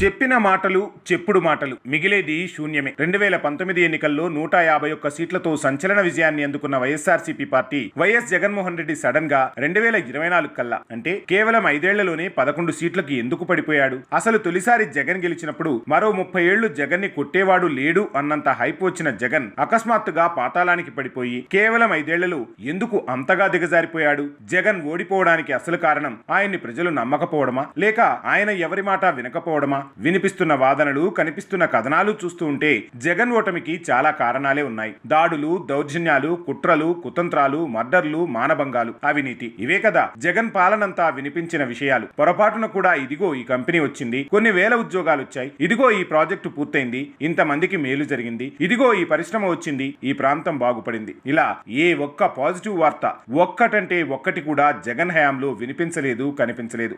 చెప్పిన మాటలు చెప్పుడు మాటలు మిగిలేది శూన్యమే. 2019 ఎన్నికల్లో 151 సీట్లతో సంచలన విజయాన్ని అందుకున్న YSRCP party YS Jaganmohan Reddy sudden గా 2024 కల్లా అంటే కేవలం 5 ఏళ్లలోనే 11 సీట్లకు ఎందుకు పడిపోయాడు? అసలు తొలిసారి జగన్ గెలిచినప్పుడు మరో 30 ఏళ్లు జగన్ ని కొట్టేవాడు లేడు అన్నంత హైప్ వచ్చిన జగన్ అకస్మాత్తుగా పాతాళానికి పడిపోయి కేవలం 5 ఏళ్లలో ఎందుకు అంతగా దిగజారిపోయాడు? జగన్ ఓడిపోవడానికి అసలు కారణం ఆయన్ని ప్రజలు నమ్మకపోవడమా, లేక ఆయన ఎవరి మాట వినకపోవడమా? వినిపిస్తున్న వాదనలు, కనిపిస్తున్న కథనాలు చూస్తూ ఉంటే జగన్ ఓటమికి చాలా కారణాలే ఉన్నాయి. దాడులు, దౌర్జన్యాలు, కుట్రలు, కుతంత్రాలు, మర్డర్లు, మానభంగాలు, అవినీతి, ఇవే కదా జగన్ పాలనంతా వినిపించిన విషయాలు. పొరపాటున కూడా ఇదిగో ఈ కంపెనీ వచ్చింది, కొన్ని వేల ఉద్యోగాలు వచ్చాయి, ఇదిగో ఈ ప్రాజెక్టు పూర్తయింది, ఇంతమందికి మేలు జరిగింది, ఇదిగో ఈ పరిశ్రమ వచ్చింది, ఈ ప్రాంతం బాగుపడింది, ఇలా ఏ ఒక్క పాజిటివ్ వార్త ఒక్కటంటే ఒక్కటి కూడా జగన్ హయాంలో వినిపించలేదు, కనిపించలేదు.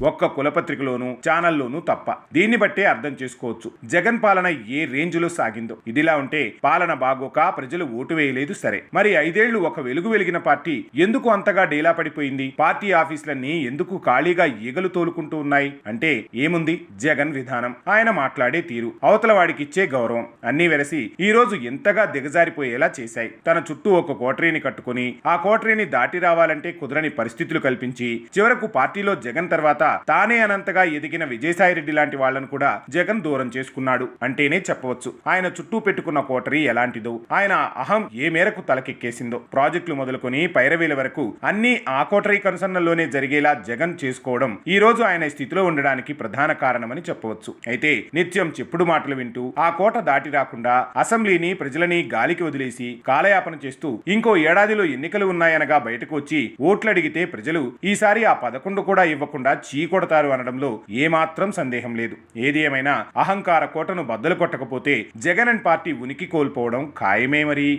ఒక్క కులపత్రికలోనూ ఛానల్లోనూ తప్ప. దీన్ని బట్టే అర్థం చేసుకోవచ్చు జగన్ పాలన ఏ రేంజ్ లో సాగిందో. ఇదిలా ఉంటే పాలన బాగోక ప్రజలు ఓటు వేయలేదు సరే, మరి 5 ఏళ్లు ఒక వెలుగు వెలిగిన పార్టీ ఎందుకు అంతగా డేలా పడిపోయింది? పార్టీ ఆఫీసులన్నీ ఎందుకు ఖాళీగా ఈగలు తోలుకుంటూ ఉన్నాయి? అంటే ఏముంది, జగన్ విధానం, ఆయన మాట్లాడే తీరు, అవతల వాడికిచ్చే గౌరవం అన్నీ వెరసి ఈ రోజు ఎంతగా దిగజారిపోయేలా చేశాయి. తన చుట్టూ ఒక కోటరీని కట్టుకుని ఆ కోటరీని దాటి రావాలంటే కుదరని పరిస్థితులు కల్పించి చివరకు పార్టీలో జగన్ తర్వాత తానే అనంతగా ఎదిగిన విజయసాయిరెడ్డి లాంటి వాళ్లను కూడా జగన్ దూరం చేసుకున్నాడు అంటేనే చెప్పవచ్చు. ఆయన చుట్టూ పెట్టుకున్న కోటరీ ఎలాంటిదో, ఆయన అహం ఏ మేరకు తలకెక్కేసిందో. ప్రాజెక్టులు మొదలుకొని పైరవీల వరకు అన్ని ఆ కోటరీ కనుసన్నల్లోనే జరిగేలా జగన్ చేసుకోవడం ఈ రోజు ఆయన స్థితిలో ఉండడానికి ప్రధాన కారణమని చెప్పవచ్చు. అయితే నిత్యం చెప్పుడు మాటలు వింటూ ఆ కోట దాటి రాకుండా అసెంబ్లీని, ప్రజలని గాలికి వదిలేసి కాలయాపన చేస్తూ ఇంకో ఏడాదిలో ఎన్నికలు ఉన్నాయనగా బయటకు వచ్చి ఓట్లు అడిగితే ప్రజలు ఈసారి ఆ 11 కూడా ఇవ్వకుండా కొడతారు అనడంలో ఏమాత్రం సందేహం లేదు. ఏది ఏమైనా అహంకార కోటను బద్దలు కొట్టకపోతే జగన్ అండ్ పార్టీ ఉనికి కోల్పోవడం ఖాయమే మరి.